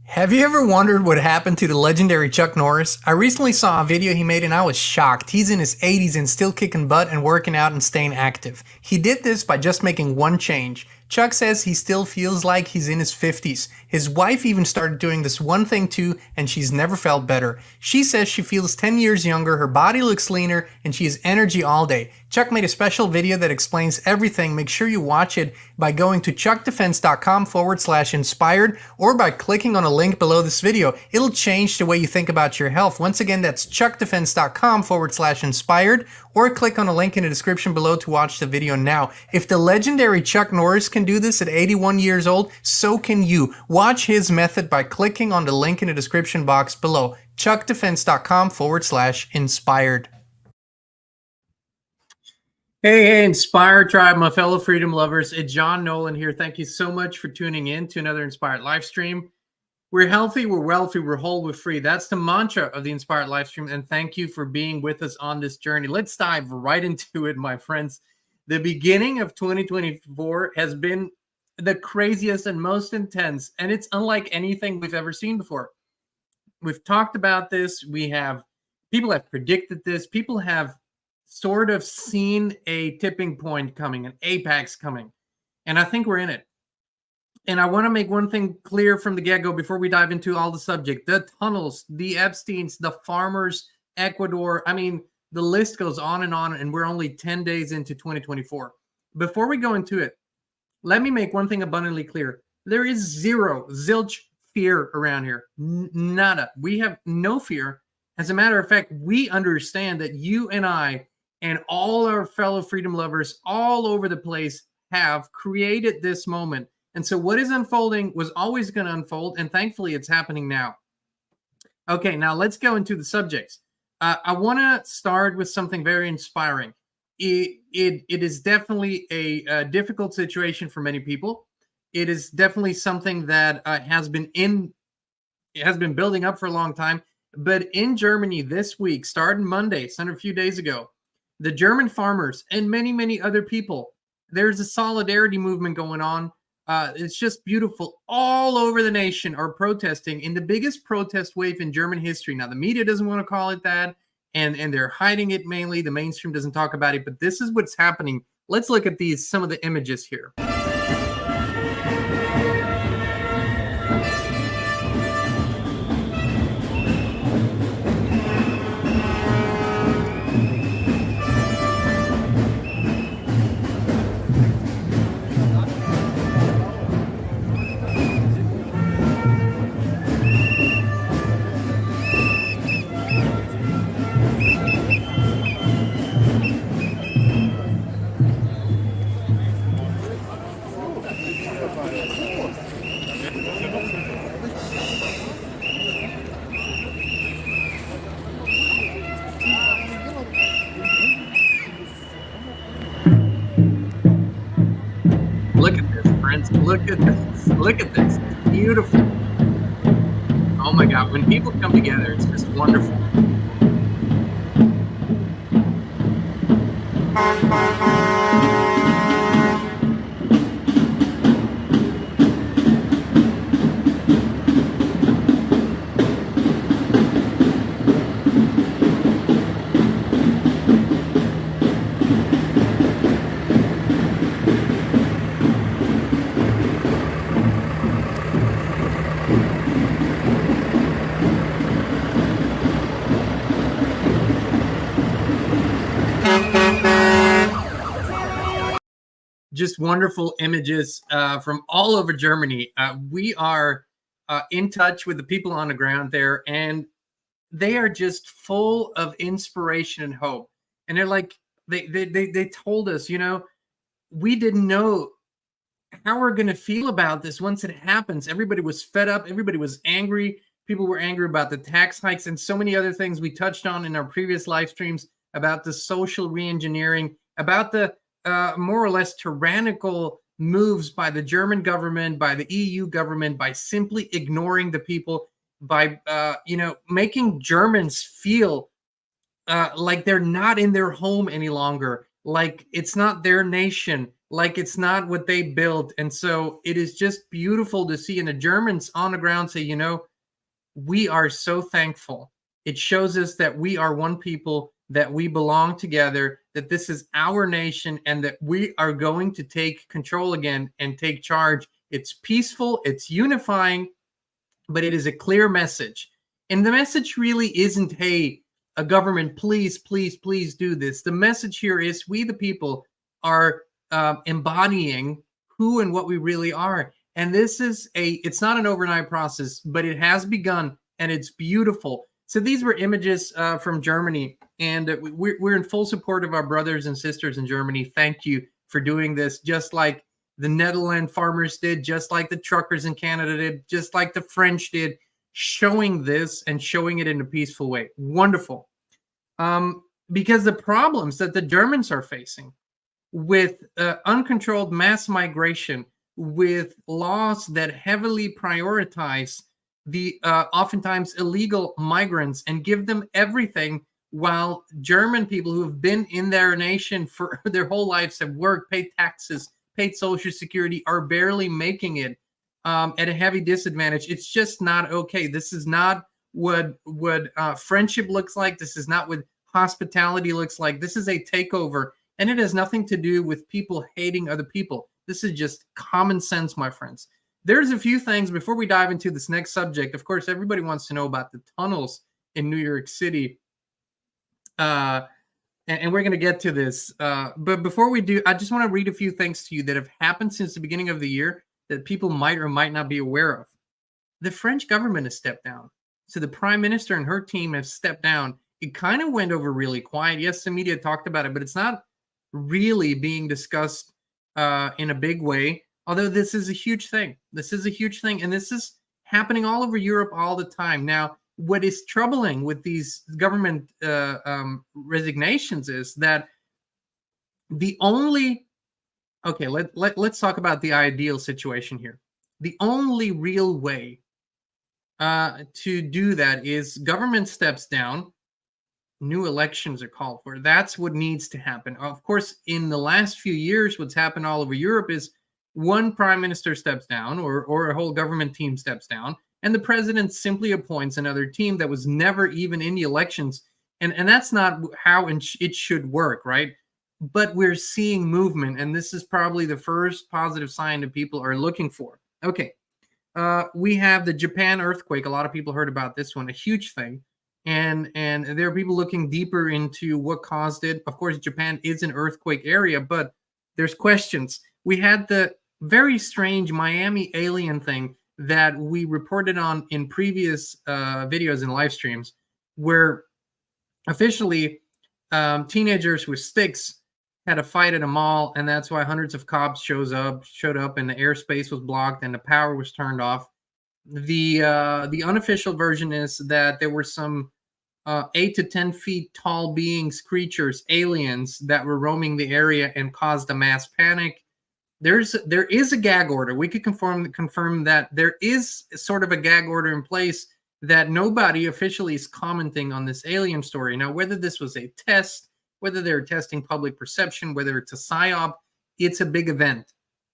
Have you ever wondered what happened to the legendary Chuck Norris? I recently saw a video he made and I was shocked. He's in his 80s and still kicking butt and working out and staying active. He did this by just making one change. Chuck says he still feels like he's in his 50s. His wife even started doing this one thing too, and she's never felt better. She says she feels 10 years younger, her body looks leaner, and she has energy all day. Chuck made a special video that explains everything. Make sure you watch it by going to chuckdefense.com/inspired or by clicking on a link below this video. It'll change the way you think about your health. Once again, that's chuckdefense.com/inspired or click on a link in the description below to watch the video now. If the legendary Chuck Norris can do this at 81 years old, so can you. Watch his method by clicking on the link in the description box below. chuckdefense.com/inspired. Hey, Inspired Tribe, my fellow freedom lovers. It's John Nolan here. Thank you so much for tuning in to another Inspired live stream. We're healthy, we're wealthy, we're whole, we're free. That's the mantra of the Inspired live stream. And thank you for being with us on this journey. Let's dive right into it, my friends. The beginning of 2024 has been the craziest and most intense, and it's unlike anything we've ever seen before. We've talked about this. People have predicted this. People have sort of seen a tipping point coming, an apex coming. And I think we're in it. And I want to make one thing clear from the get-go before we dive into all the subject. The tunnels, the Epsteins, the farmers, Ecuador. I mean, the list goes on, and we're only 10 days into 2024. Before we go into it, let me make one thing abundantly clear. There is zilch fear around here. Nada. We have no fear. As a matter of fact, we understand that you and I and all our fellow freedom lovers all over the place have created this moment. And so what is unfolding was always going to unfold, and thankfully it's happening now. Okay, now let's go into the subjects. I want to start with something very inspiring. It is definitely a difficult situation for many people. It is definitely something that has been building up for a long time. But in Germany this week, starting Monday, a few days ago, the German farmers and many, many other people, there's a solidarity movement going on. It's just beautiful. All over the nation are protesting in the biggest protest wave in German history. Now, the media doesn't want to call it that, and they're hiding it mainly. The mainstream doesn't talk about it, but this is what's happening. Let's look at some of the images here. Look at this, friends. Look at this. Look at this. It's beautiful. Oh my God. When people come together, it's just wonderful. Just wonderful images from all over Germany. We are in touch with the people on the ground there, and they are just full of inspiration and hope. And they're like, they told us, we didn't know how we're going to feel about this once it happens. Everybody was fed up. Everybody was angry. People were angry about the tax hikes and so many other things we touched on in our previous live streams about the social reengineering, about the more or less tyrannical moves by the German government, by the EU government, by simply ignoring the people, by making Germans feel like they're not in their home any longer, like it's not their nation, like it's not what they built. And so it is just beautiful to see. And the Germans on the ground say, you know, we are so thankful. It shows us that we are one people, that we belong together, that this is our nation, and that we are going to take control again and take charge. It's peaceful, it's unifying, but it is a clear message. And the message really isn't, hey, a government, please, please, please do this. The message here is we, the people, are embodying who and what we really are. And this is it's not an overnight process, but it has begun, and it's beautiful. So these were images from Germany, and we're in full support of our brothers and sisters in Germany. Thank you for doing this, just like the Netherlands farmers did, just like the truckers in Canada did, just like the French did, showing this and showing it in a peaceful way. Wonderful. Because the problems that the Germans are facing with uncontrolled mass migration, with laws that heavily prioritize the oftentimes illegal migrants and give them everything, while German people who have been in their nation for their whole lives, have worked, paid taxes, paid Social Security, are barely making it at a heavy disadvantage. It's just not okay. This is not what friendship looks like. This is not what hospitality looks like. This is a takeover, and it has nothing to do with people hating other people. This is just common sense, my friends. There's a few things before we dive into this next subject. Of course, everybody wants to know about the tunnels in New York City. And we're going to get to this. But before we do, I just want to read a few things to you that have happened since the beginning of the year that people might or might not be aware of. The French government has stepped down. So the prime minister and her team have stepped down. It kind of went over really quiet. Yes, the media talked about it, but it's not really being discussed in a big way. Although this is a huge thing. This is a huge thing. And this is happening all over Europe all the time. Now, what is troubling with these government resignations is that the only, okay, let's talk about the ideal situation here. The only real way to do that is government steps down, new elections are called for. That's what needs to happen. Of course, in the last few years, what's happened all over Europe is one prime minister steps down, or a whole government team steps down, and the president simply appoints another team that was never even in the elections. And that's not how it should work, right? But we're seeing movement, and this is probably the first positive sign that people are looking for. Okay, we have the Japan earthquake. A lot of people heard about this one, a huge thing. And there are people looking deeper into what caused it. Of course, Japan is an earthquake area, but there's questions. We had the very strange Miami alien thing that we reported on in previous videos and live streams, where officially teenagers with sticks had a fight at a mall, and that's why hundreds of cops showed up, and the airspace was blocked and the power was turned off. The unofficial version is that there were some 8 to 10 feet tall beings, creatures, aliens that were roaming the area and caused a mass panic. There is a gag order. We could confirm that there is sort of a gag order in place, that nobody officially is commenting on this alien story. Now, whether this was a test, whether they're testing public perception, whether it's a psyop, it's a big event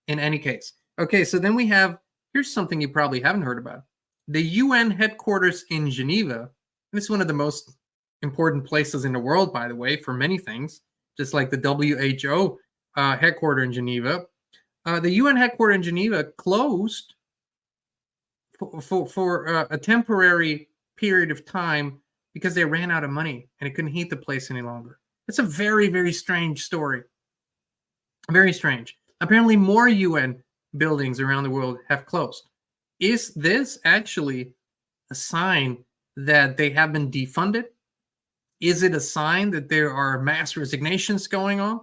in any case. Okay, so then we have, here's something you probably haven't heard about. The UN headquarters in Geneva. This is one of the most important places in the world, by the way, for many things, just like the WHO headquarters in Geneva. The UN headquarters in Geneva closed for a temporary period of time because they ran out of money and it couldn't heat the place any longer. It's a very, very strange story. Very strange. Apparently more UN buildings around the world have closed. Is this actually a sign that they have been defunded? Is it a sign that there are mass resignations going on?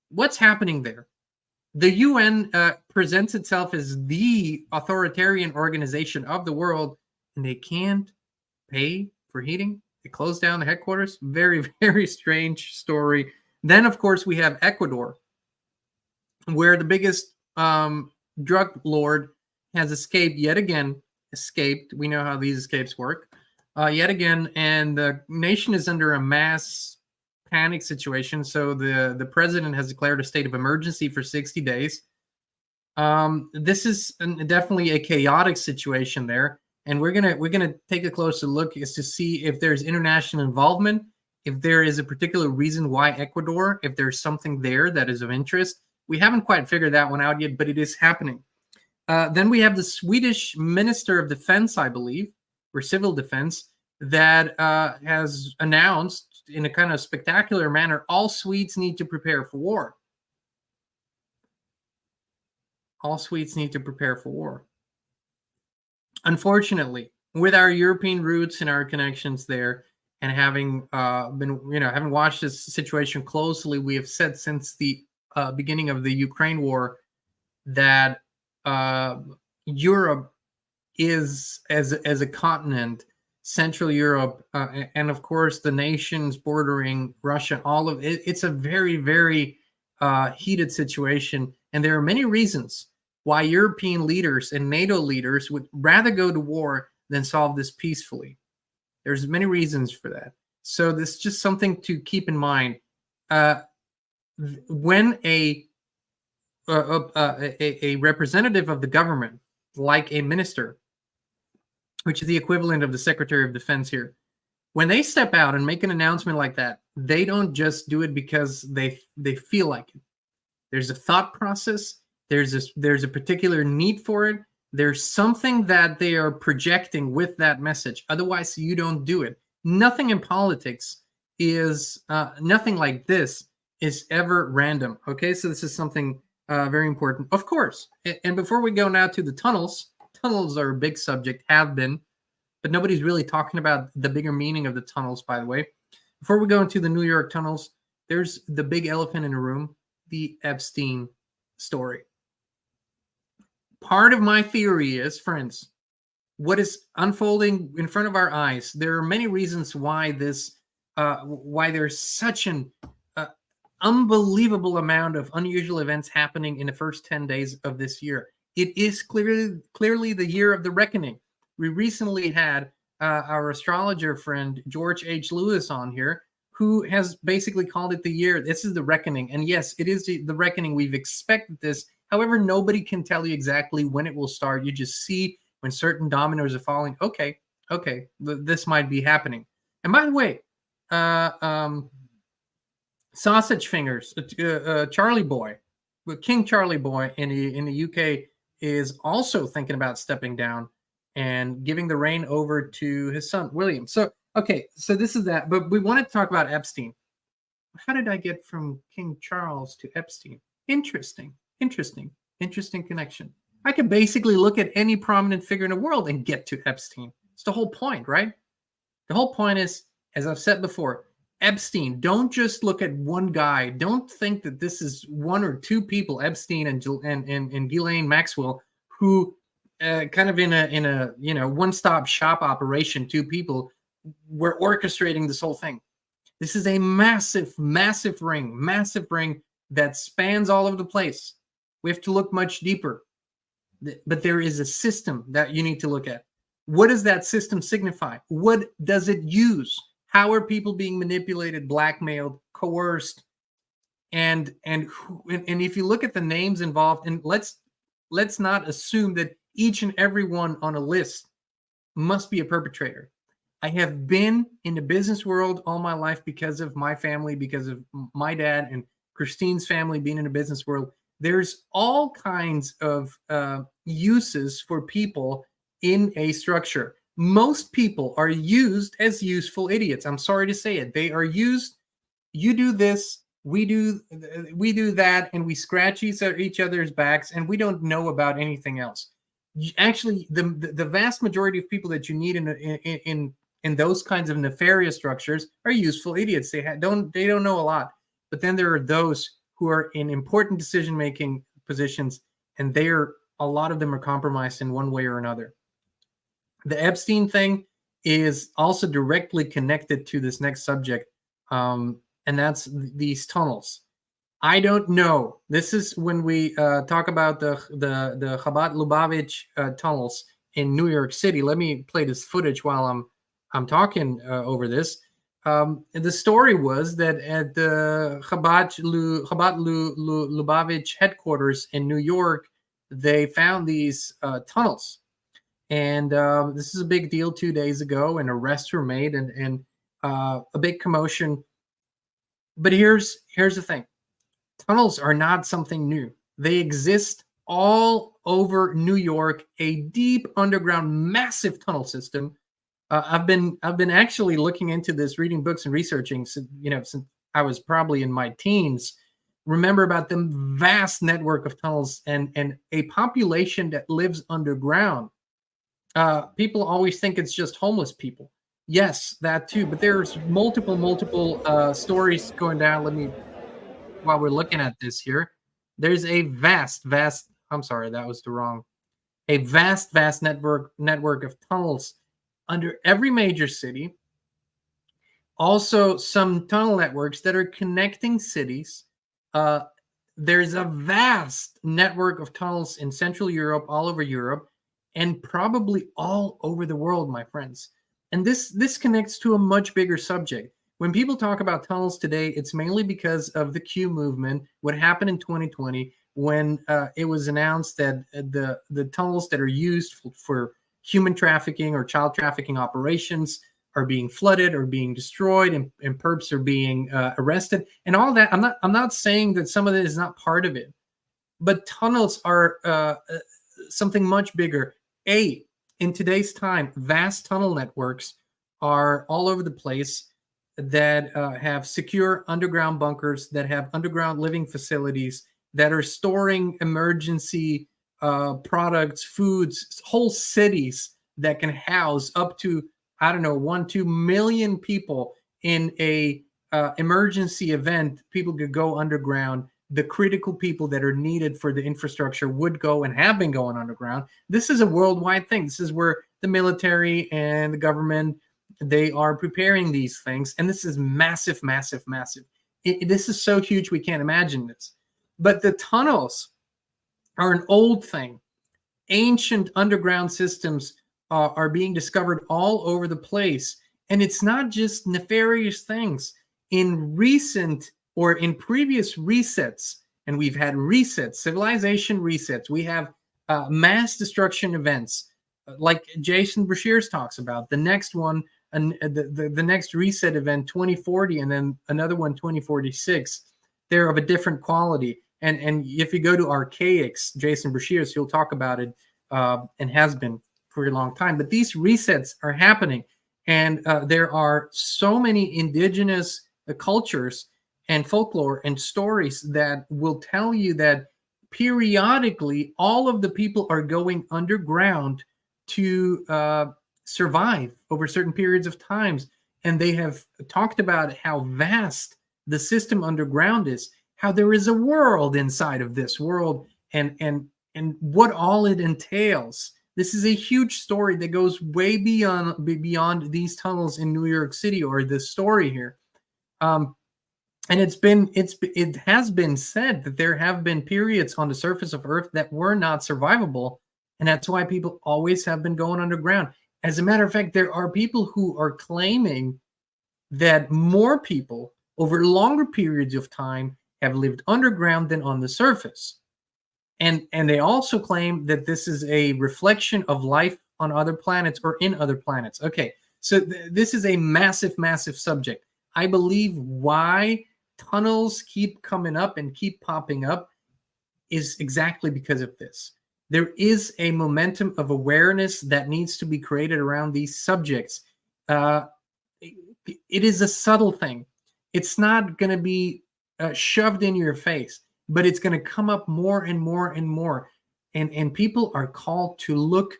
What's happening there? The UN presents itself as the authoritarian organization of the world, and they can't pay for heating. They closed down the headquarters. Very, very strange story. Then, of course, we have Ecuador, where the biggest drug lord has escaped yet again. We know how these escapes work. Yet again, and the nation is under a mass panic situation. So the president has declared a state of emergency for 60 days. This is definitely a chaotic situation there, and we're gonna take a closer look as to see if there's international involvement, if there is a particular reason why Ecuador, if there's something there that is of interest. We haven't quite figured that one out yet, but it is happening. Then we have the Swedish Minister of Defense, I believe, or Civil Defense, that has announced in a kind of spectacular manner, all Swedes need to prepare for war. All Swedes need to prepare for war. Unfortunately, with our European roots and our connections there, and having having watched this situation closely, we have said since the beginning of the Ukraine war that Europe is, as a continent, Central Europe, and of course the nations bordering Russia, all of it, it's a very, very heated situation, and there are many reasons why European leaders and NATO leaders would rather go to war than solve this peacefully. There's many reasons for that. So this is just something to keep in mind. When a representative of the government, like a minister, which is the equivalent of the Secretary of Defense here, when they step out and make an announcement like that, they don't just do it because they feel like it. There's a thought process. There's a particular need for it. There's something that they are projecting with that message. Otherwise, you don't do it. Nothing in politics is nothing like this is ever random. Okay, so this is something very important, of course. And before we go now to the tunnels are a big subject, have been, but nobody's really talking about the bigger meaning of the tunnels, by the way. Before we go into the New York tunnels, there's the big elephant in the room, the Epstein story. Part of my theory is, friends, what is unfolding in front of our eyes, there are many reasons why this, why there's such an unbelievable amount of unusual events happening in the first 10 days of this year. It is clearly the year of the reckoning. We recently had our astrologer friend, George H. Lewis, on here, who has basically called it the year. This is the reckoning. And yes, it is the reckoning. We've expected this. However, nobody can tell you exactly when it will start. You just see when certain dominoes are falling. Okay, this might be happening. And by the way, Sausage Fingers, Charlie Boy, King Charlie Boy in the UK is also thinking about stepping down and giving the reign over to his son, William. So, okay, so this is that. But we wanted to talk about Epstein. How did I get from King Charles to Epstein? Interesting connection. I could basically look at any prominent figure in the world and get to Epstein. It's the whole point, right? The whole point is, as I've said before, Epstein, don't just look at one guy. Don't think that this is one or two people, Epstein and Ghislaine Maxwell, who kind of in a one-stop shop operation, two people were orchestrating this whole thing. This is a massive ring that spans all over the place. We have to look much deeper. But there is a system that you need to look at. What does that system signify? What does it use? How are people being manipulated, blackmailed, coerced? And if you look at the names involved, and let's not assume that each and every one on a list must be a perpetrator. I have been in the business world all my life because of my family, because of my dad and Christine's family being in the business world. There's all kinds of uses for people in a structure. Most people are used as useful idiots. I'm sorry to say it. They are used. You do this, we do that, and we scratch each other's backs, and we don't know about anything else. Actually, the vast majority of people that you need in those kinds of nefarious structures are useful idiots. They don't know a lot. But then there are those who are in important decision-making positions, and a lot of them are compromised in one way or another. The Epstein thing is also directly connected to this next subject, and that's these tunnels. I don't know. This is when we talk about the Chabad-Lubavitch tunnels in New York City. Let me play this footage while I'm talking over this. The story was that at the Chabad Lubavitch headquarters in New York, they found these tunnels. And this is a big deal 2 days ago, and arrests were made, and a big commotion. But here's the thing. Tunnels are not something new. They exist all over New York, a deep underground, massive tunnel system. I've been actually looking into this, reading books and researching, since I was probably in my teens. Remember about the vast network of tunnels and a population that lives underground. People always think it's just homeless people. Yes, that too. But there's multiple stories going down. While we're looking at this here, there's a vast. I'm sorry, that was the wrong. A vast network of tunnels under every major city. Also, some tunnel networks that are connecting cities. There's a vast network of tunnels in Central Europe, all over Europe, and probably all over the world, my friends. And this connects to a much bigger subject. When people talk about tunnels today, it's mainly because of the Q movement, what happened in 2020, when it was announced that the tunnels that are used for human trafficking or child trafficking operations are being flooded or being destroyed, and perps are being arrested, and all that. I'm not saying that some of it is not part of it, but tunnels are something much bigger. In today's time, vast tunnel networks are all over the place that have secure underground bunkers, that have underground living facilities, that are storing emergency products, foods, whole cities that can house up to, I don't know, 1-2 million people in a emergency event. People could go underground. The critical people that are needed for the infrastructure would go and have been going underground. This is a worldwide thing. This is where the military and the government, they are preparing these things. And this is massive. This is so huge, we can't imagine this. But the tunnels are an old thing. Ancient underground systems are being discovered all over the place. And it's not just nefarious things. In recent or in previous resets, and we've had resets, civilization resets, we have mass destruction events, like Jason Brashears talks about. The next one, the next reset event, 2040, and then another one, 2046. They're of a different quality. And if you go to Archaics, Jason Brashears, he'll talk about it, and has been for a long time. But these resets are happening, and there are so many indigenous cultures and folklore and stories that will tell you that periodically all of the people are going underground to survive over certain periods of times. And they have talked about how vast the system underground is, how there is a world inside of this world, and what all it entails. This is a huge story that goes way beyond these tunnels in New York City, or this story here. And it has been said that there have been periods on the surface of Earth that were not survivable, and that's why people always have been going underground. As a matter of fact, there are people who are claiming that more people over longer periods of time have lived underground than on the surface. And they also claim that this is a reflection of life on other planets or in other planets. Okay, so this is a massive subject. I believe why tunnels keep coming up and keep popping up is exactly because of this. There is a momentum of awareness that needs to be created around these subjects. It is a subtle thing. It's not going to be shoved in your face, but it's going to come up more and more and more. And people are called to look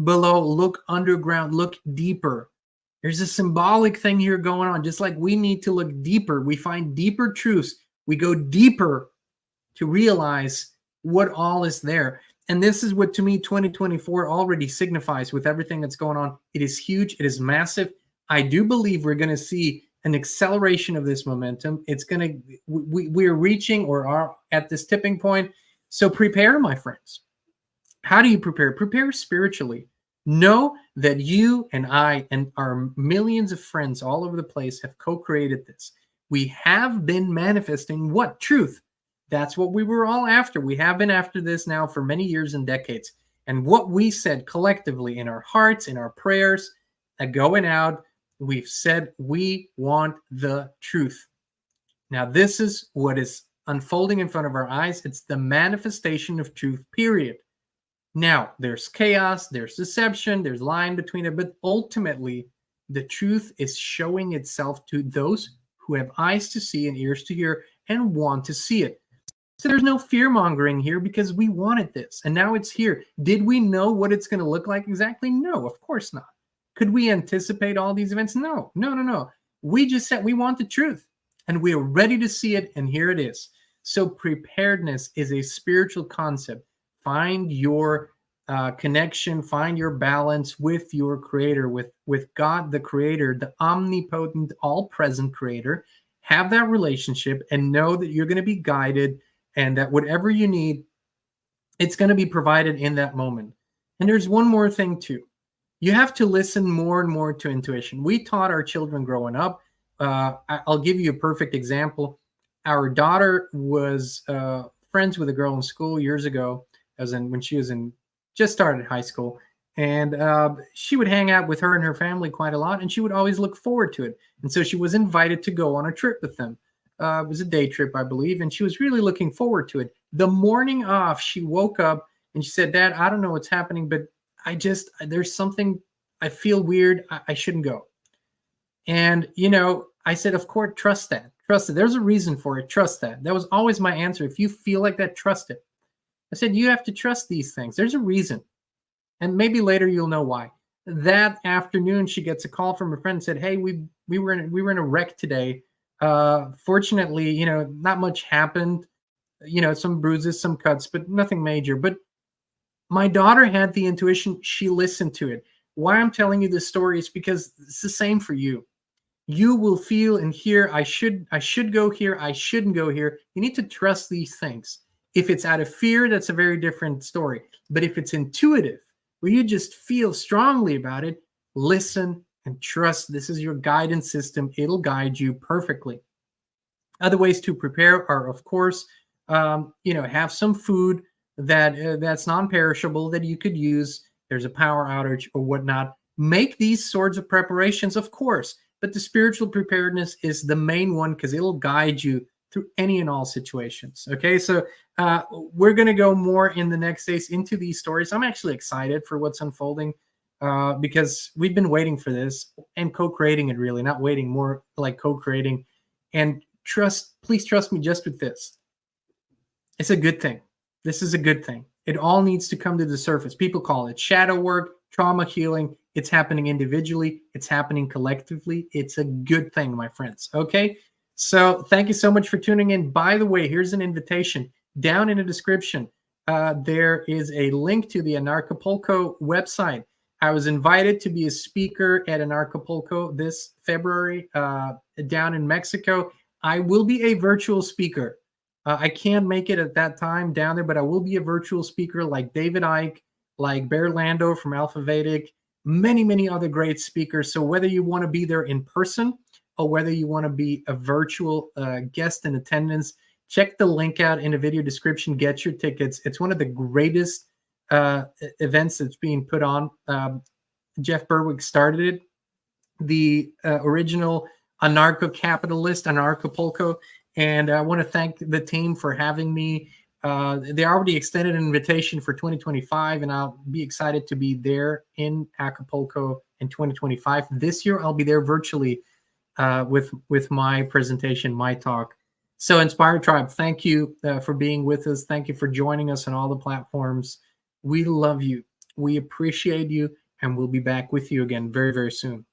below, look underground, look deeper. There's a symbolic thing here going on. Just like we need to look deeper, we find deeper truths. We go deeper to realize what all is there. And this is what, to me, 2024 already signifies with everything that's going on. It is huge. It is massive. I do believe we're going to see an acceleration of this momentum. It's going to, we're reaching or are at this tipping point. So prepare, my friends. How do you prepare? Prepare spiritually. Know that you and I and our millions of friends all over the place have co-created this. We have been manifesting what? Truth. That's what we were all after. We have been after this now for many years and decades. And what we said collectively in our hearts, in our prayers, going out, we've said we want the truth. Now, this is what is unfolding in front of our eyes. It's the manifestation of truth, period. Now, there's chaos, there's deception, there's lying between it, but ultimately, the truth is showing itself to those who have eyes to see and ears to hear and want to see it. So there's no fear mongering here because we wanted this and now it's here. Did we know what it's going to look like exactly? No, of course not. Could we anticipate all these events? No. We just said we want the truth and we are ready to see it, and here it is. So preparedness is a spiritual concept. Find your connection, find your balance with your creator, with God, the creator, the omnipotent, all-present creator. Have that relationship and know that you're going to be guided and that whatever you need, it's going to be provided in that moment. And there's one more thing too. You have to listen more and more to intuition. We taught our children growing up. I'll give you a perfect example. Our daughter was friends with a girl in school years ago, when she was just started high school, and she would hang out with her and her family quite a lot, and she would always look forward to it. And so she was invited to go on a trip with them. It was a day trip, I believe, and she was really looking forward to it. The morning off, she woke up and she said, "Dad, I don't know what's happening, but there's something, I feel weird. I shouldn't go." And, I said, of course, trust that. Trust it. There's a reason for it. Trust that. That was always my answer. If you feel like that, trust it. I said, you have to trust these things. There's a reason. And maybe later you'll know why. That afternoon, she gets a call from a friend and said, "Hey, we were in a wreck today. Fortunately, not much happened. Some bruises, some cuts, but nothing major." But my daughter had the intuition. She listened to it. Why I'm telling you this story is because it's the same for you. You will feel and hear, I should go here, I shouldn't go here. You need to trust these things. If it's out of fear, that's a very different story. But if it's intuitive, where you just feel strongly about it, listen and trust. This is your guidance system. It'll guide you perfectly. Other ways to prepare are, of course, have some food that's non-perishable that you could use. There's a power outage or whatnot. Make these sorts of preparations, of course, but the spiritual preparedness is the main one because it'll guide you through any and all situations. Okay, so we're going to go more in the next days into these stories. I'm actually excited for what's unfolding because we've been waiting for this and co-creating it, really, not waiting, more like co-creating. And please trust me just with this. It's a good thing. This is a good thing. It all needs to come to the surface. People call it shadow work, trauma healing. It's happening individually. It's happening collectively. It's a good thing, my friends. Okay? So thank you so much for tuning in. By the way, here's an invitation. Down in the description, there is a link to the Anarchapulco website. I was invited to be a speaker at Anarchapulco this February down in Mexico. I will be a virtual speaker. I can't make it at that time down there, but I will be a virtual speaker like David Icke, like Bear Lando from Alpha Vedic, many, many other great speakers. So whether you want to be there in person or whether you want to be a virtual guest in attendance, check the link out in the video description. Get your tickets. It's one of the greatest events that's being put on. Jeff Berwick started it, the original anarcho-capitalist, Anarchapulco. And I want to thank the team for having me. They already extended an invitation for 2025, and I'll be excited to be there in Acapulco in 2025. This year, I'll be there virtually with my presentation, my talk. So Inspired Tribe, thank you for being with us. Thank you for joining us on all the platforms. We love you. We appreciate you, and we'll be back with you again very, very soon.